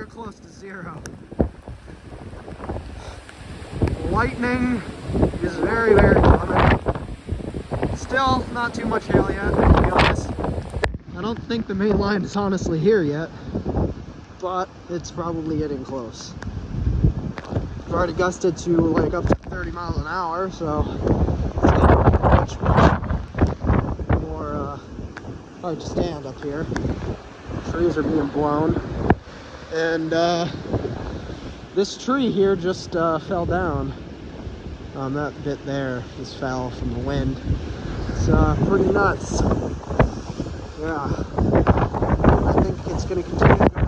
close to zero. Lightning is very, very common. Still not too much hail yet, to be honest. I don't think the main line is honestly here yet, but it's probably getting close. I've already gusted to like up to 30 miles an hour, so it's getting much more hard to stand up here. Trees are being blown, and this tree here just fell down. That bit there just fell from the wind. It's pretty nuts. Yeah, I think it's going to continue